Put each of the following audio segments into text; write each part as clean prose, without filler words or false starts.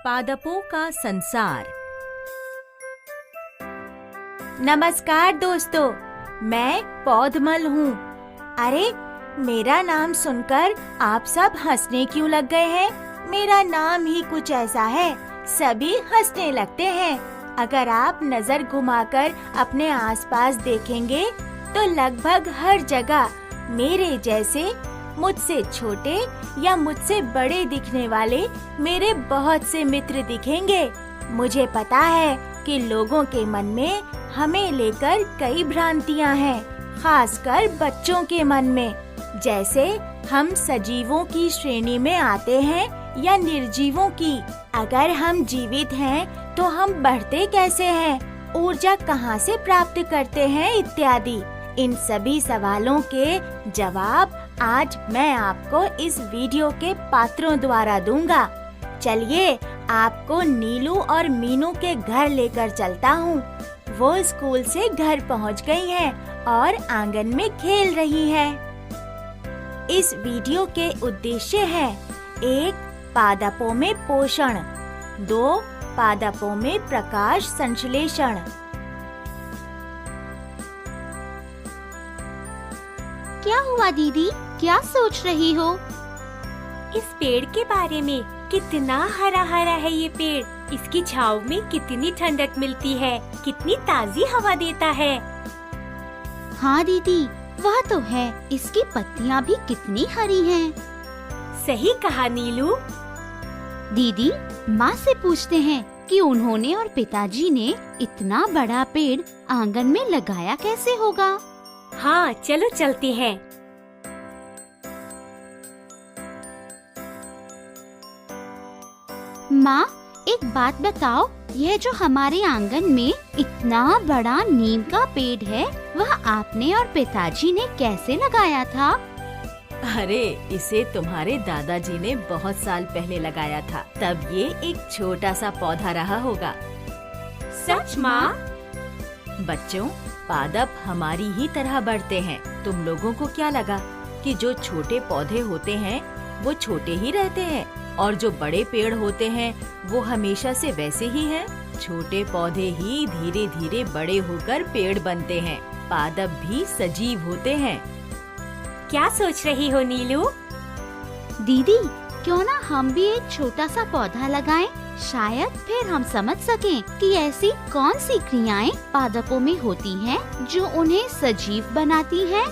पादपों का संसार। नमस्कार दोस्तों, मैं पौधमल हूँ। अरे, मेरा नाम सुनकर आप सब हंसने क्यों लग गए हैं? मेरा नाम ही कुछ ऐसा है, सभी हंसने लगते हैं। अगर आप नजर घुमाकर अपने आसपास देखेंगे तो लगभग हर जगह मेरे जैसे मुझसे छोटे या मुझसे बड़े दिखने वाले मेरे बहुत से मित्र दिखेंगे। मुझे पता है कि लोगों के मन में हमें लेकर कई भ्रांतियां हैं, खासकर बच्चों के मन में। जैसे हम सजीवों की श्रेणी में आते हैं या निर्जीवों की। अगर हम जीवित हैं तो हम बढ़ते कैसे हैं, ऊर्जा कहाँ से प्राप्त करते हैं इत्यादि। इन सभी सवालों के जवाब आज मैं आपको इस वीडियो के पात्रों द्वारा दूंगा। चलिए आपको नीलू और मीनू के घर लेकर चलता हूँ। वो स्कूल से घर पहुँच गई हैं और आंगन में खेल रही हैं। इस वीडियो के उद्देश्य हैं: 1. पादपों में पोषण, 2. पादपों में प्रकाश संश्लेषण। क्या हुआ दीदी, क्या सोच रही हो? इस पेड़ के बारे में। कितना हरा हरा है ये पेड़, इसकी छांव में कितनी ठंडक मिलती है, कितनी ताजी हवा देता है। हाँ दीदी, वह तो है। इसकी पत्तियाँ भी कितनी हरी हैं। सही कहा नीलू। दीदी, माँ से पूछते हैं कि उन्होंने और पिताजी ने इतना बड़ा पेड़ आंगन में लगाया कैसे होगा। हाँ, चलो चलते हैं। माँ, एक बात बताओ, यह जो हमारे आंगन में इतना बड़ा नीम का पेड़ है, वह आपने और पिताजी ने कैसे लगाया था? अरे, इसे तुम्हारे दादाजी ने बहुत साल पहले लगाया था, तब ये एक छोटा सा पौधा रहा होगा। सच माँ? बच्चों, पादप हमारी ही तरह बढ़ते हैं। तुम लोगों को क्या लगा कि जो छोटे पौधे होते हैं वो छोटे ही रहते हैं और जो बड़े पेड़ होते हैं वो हमेशा से वैसे ही हैं? छोटे पौधे ही धीरे धीरे बड़े होकर पेड़ बनते हैं। पादप भी सजीव होते हैं। क्या सोच रही हो नीलू? दीदी, क्यों ना हम भी एक छोटा सा पौधा लगाएं? शायद फिर हम समझ सकें कि ऐसी कौन सी क्रियाएं पादपों में होती हैं जो उन्हें सजीव बनाती हैं।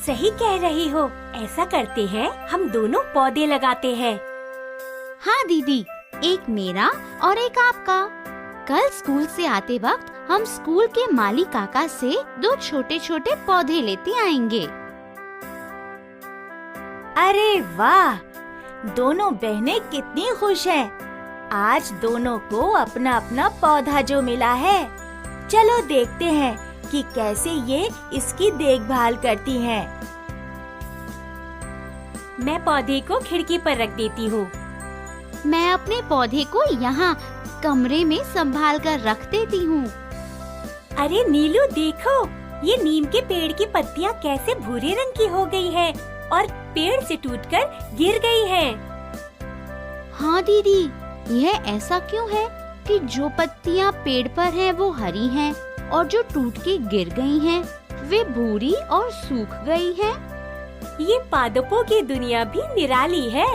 सही कह रही हो। ऐसा करते हैं, हम दोनों पौधे लगाते हैं। हाँ दीदी, एक मेरा और एक आपका। कल स्कूल से आते वक्त हम स्कूल के माली काका से 2 छोटे छोटे पौधे लेते आएंगे। अरे वाह, दोनों बहनें कितनी खुश हैं। आज दोनों को अपना अपना पौधा जो मिला है। चलो देखते हैं कि कैसे ये इसकी देखभाल करती हैं। मैं पौधे को खिड़की पर रख देती हूँ। मैं अपने पौधे को यहाँ कमरे में संभाल कर रख देती हूँ। अरे नीलू, देखो, ये नीम के पेड़ की पत्तियाँ कैसे भूरे रंग की हो गई है और पेड़ से टूटकर गिर गई है। हाँ दीदी, यह ऐसा क्यों है कि जो पत्तियाँ पेड़ पर हैं वो हरी हैं और जो टूट के गिर गई हैं वे भूरी और सूख गई हैं। ये पादपों की दुनिया भी निराली है।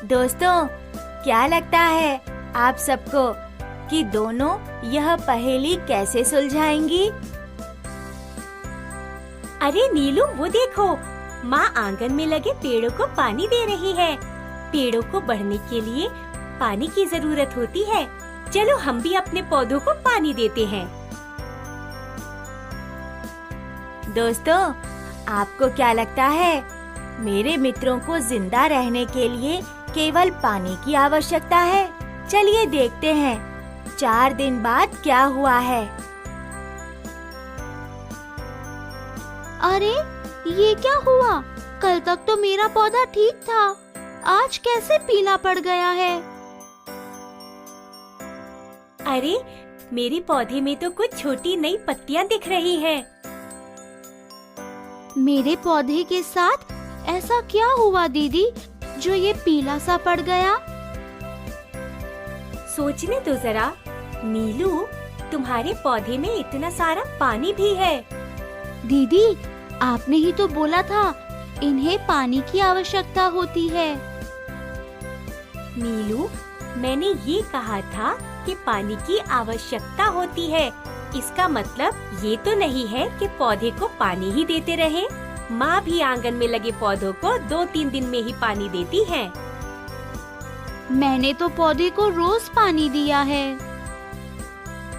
दोस्तों, क्या लगता है आप सबको कि दोनों यह पहेली कैसे सुलझाएंगी? अरे नीलू, वो देखो, माँ आंगन में लगे पेड़ों को पानी दे रही है। पेड़ों को बढ़ने के लिए पानी की जरूरत होती है। चलो हम भी अपने पौधों को पानी देते हैं। दोस्तों, आपको क्या लगता है मेरे मित्रों को जिंदा रहने के लिए केवल पानी की आवश्यकता है? चलिए देखते हैं 4 दिन बाद क्या हुआ है। अरे, ये क्या हुआ? कल तक तो मेरा पौधा ठीक था, आज कैसे पीला पड़ गया है? अरे, मेरे पौधे में तो कुछ छोटी नई पत्तियाँ दिख रही हैं। मेरे पौधे के साथ ऐसा क्या हुआ दीदी? जो ये पीला सा पड़ गया? सोचने दो जरा, नीलू, तुम्हारे पौधे में इतना सारा पानी भी है। दीदी, आपने ही तो बोला था इन्हें पानी की आवश्यकता होती है। नीलू, मैंने ये कहा था कि पानी की आवश्यकता होती है। इसका मतलब ये तो नहीं है कि पौधे को पानी ही देते रहे। माँ भी आंगन में लगे पौधों को 2-3 दिन में ही पानी देती है। मैंने तो पौधे को रोज पानी दिया है।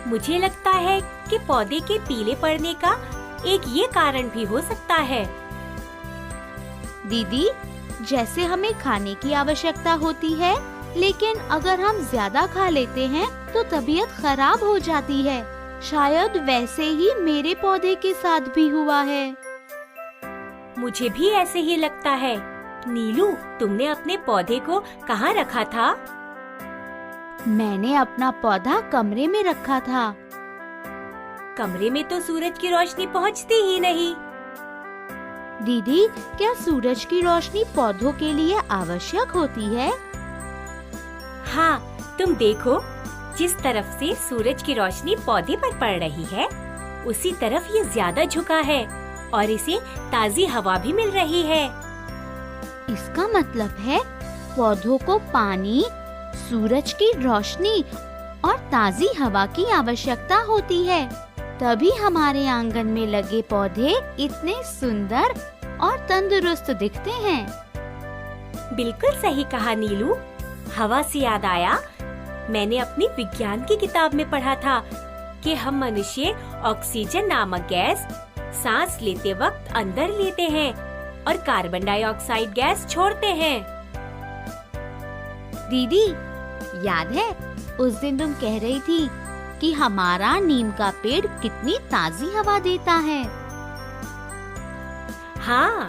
मुझे लगता है कि पौधे के पीले पड़ने का एक ये कारण भी हो सकता है। दीदी, जैसे हमें खाने की आवश्यकता होती है, लेकिन अगर हम ज्यादा खा लेते हैं तो तबीयत खराब हो जाती है। शायद वैसे ही मेरे पौधे के साथ भी हुआ है। मुझे भी ऐसे ही लगता है। नीलू, तुमने अपने पौधे को कहाँ रखा था? मैंने अपना पौधा कमरे में रखा था। कमरे में तो सूरज की रोशनी पहुँचती ही नहीं। दीदी, क्या सूरज की रोशनी पौधों के लिए आवश्यक होती है? हाँ, तुम देखो, जिस तरफ से सूरज की रोशनी पौधे पर पड़ रही है, उसी तरफ ये ज्यादा झुका है और इसे ताजी हवा भी मिल रही है। इसका मतलब है पौधों को पानी, सूरज की रोशनी और ताजी हवा की आवश्यकता होती है। तभी हमारे आंगन में लगे पौधे इतने सुंदर और तंदुरुस्त दिखते हैं। बिल्कुल सही कहा नीलू। हवा से याद आया, मैंने अपनी विज्ञान की किताब में पढ़ा था कि हम मनुष्य ऑक्सीजन नामक गैस सांस लेते वक्त अंदर लेते हैं और कार्बन डाइऑक्साइड गैस छोड़ते हैं। दीदी, याद है उस दिन तुम कह रही थी कि हमारा नीम का पेड़ कितनी ताजी हवा देता है? हाँ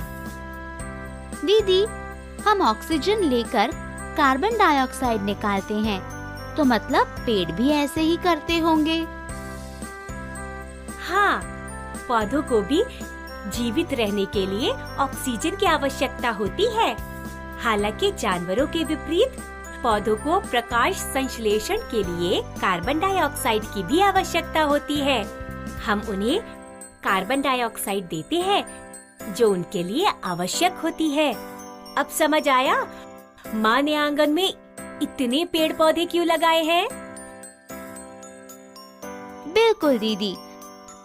दीदी, हम ऑक्सीजन लेकर कार्बन डाइऑक्साइड निकालते हैं, तो मतलब पेड़ भी ऐसे ही करते होंगे। हाँ, पौधों को भी जीवित रहने के लिए ऑक्सीजन की आवश्यकता होती है। हालांकि जानवरों के विपरीत पौधों को प्रकाश संश्लेषण के लिए कार्बन डाइऑक्साइड की भी आवश्यकता होती है। हम उन्हें कार्बन डाइऑक्साइड देते हैं जो उनके लिए आवश्यक होती है। अब समझ आया माँ ने आंगन में इतने पेड़ पौधे क्यों लगाए हैं? बिल्कुल दीदी,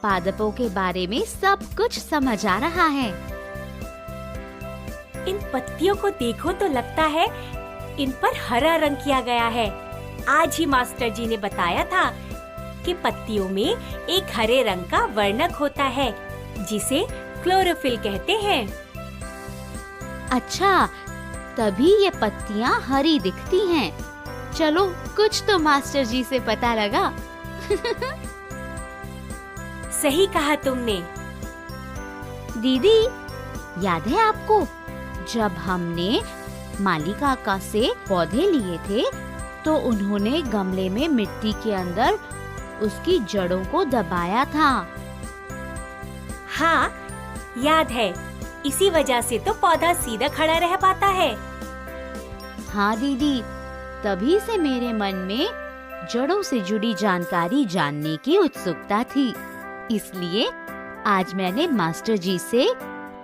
पादपों के बारे में सब कुछ समझ आ रहा है। इन पत्तियों को देखो तो लगता है इन पर हरा रंग किया गया है। आज ही मास्टर जी ने बताया था कि पत्तियों में एक हरे रंग का वर्णक होता है जिसे क्लोरोफिल कहते हैं। अच्छा, तभी ये पत्तियाँ हरी दिखती हैं। चलो, कुछ तो मास्टर जी से पता लगा। सही कहा तुमने। दीदी, याद है आपको जब हमने माली काका से पौधे लिए थे तो उन्होंने गमले में मिट्टी के अंदर उसकी जड़ों को दबाया था? हाँ, याद है। इसी वजह से तो पौधा सीधा खड़ा रह पाता है। हाँ दीदी, तभी से मेरे मन में जड़ों से जुड़ी जानकारी जानने की उत्सुकता थी। इसलिए आज मैंने मास्टर जी से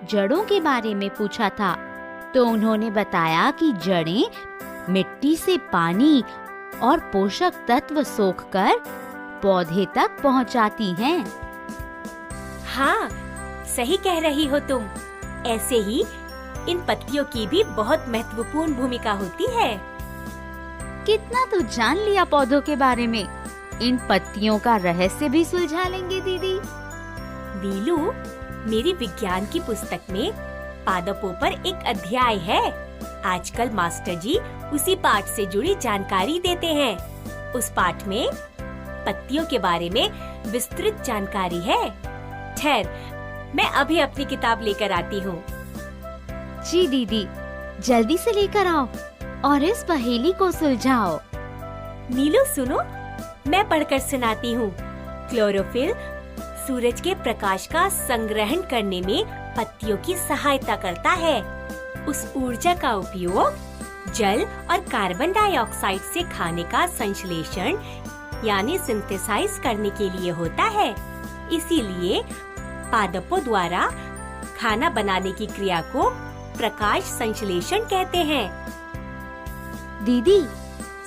जड़ों के बारे में पूछा था, तो उन्होंने बताया कि जड़ें मिट्टी से पानी और पोषक तत्व सोखकर पौधे तक पहुंचाती हैं। हाँ, सही कह रही हो तुम। ऐसे ही इन पत्तियों की भी बहुत महत्वपूर्ण भूमिका होती है। कितना तो जान लिया पौधों के बारे में। इन पत्तियों का रहस्य भी सुलझा लेंगे दीदी। नीलू, मेरी विज्ञान की पुस्तक में पादपों पर एक अध्याय है। आजकल मास्टर जी उसी पाठ से जुड़ी जानकारी देते हैं। उस पाठ में पत्तियों के बारे में विस्तृत जानकारी है। ठहर, मैं अभी अपनी किताब लेकर आती हूँ। जी दीदी, जल्दी से लेकर आओ और इस पहेली को सुलझाओ। नीलू सुनो, मैं पढ़कर सुनाती हूँ। क्लोरोफिल सूरज के प्रकाश का संग्रहण करने में पत्तियों की सहायता करता है। उस ऊर्जा का उपयोग जल और कार्बन डाइऑक्साइड से खाने का संश्लेषण यानी सिंथेसाइज करने के लिए होता है। इसीलिए पादपों द्वारा खाना बनाने की क्रिया को प्रकाश संश्लेषण कहते हैं। दीदी,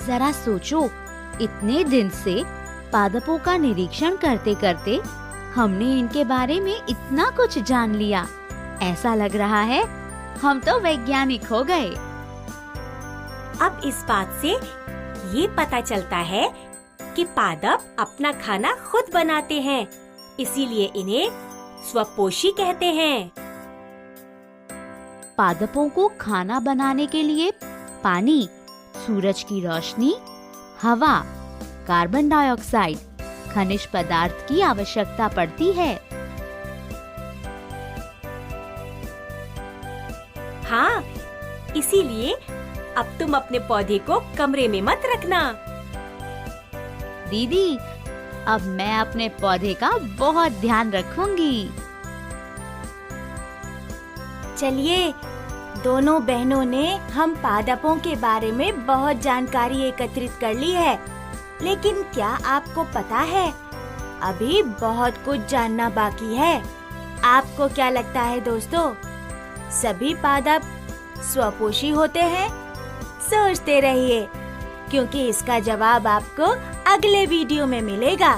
जरा सोचो, इतने दिन से पादपों का निरीक्षण करते करते हमने इनके बारे में इतना कुछ जान लिया। ऐसा लग रहा है हम तो वैज्ञानिक हो गए। अब इस बात से ये पता चलता है कि पादप अपना खाना खुद बनाते हैं, इसीलिए इन्हें स्वपोषी कहते हैं। पादपों को खाना बनाने के लिए पानी, सूरज की रोशनी, हवा, कार्बन डाइऑक्साइड, खनिज पदार्थ की आवश्यकता पड़ती है। हाँ, इसीलिए अब तुम अपने पौधे को कमरे में मत रखना। दीदी, अब मैं अपने पौधे का बहुत ध्यान रखूंगी। चलिए, दोनों बहनों ने हम पादपों के बारे में बहुत जानकारी एकत्रित कर ली है, लेकिन क्या आपको पता है अभी बहुत कुछ जानना बाकी है। आपको क्या लगता है दोस्तों, सभी पादप स्वपोषी होते हैं? सोचते रहिए, क्योंकि इसका जवाब आपको अगले वीडियो में मिलेगा।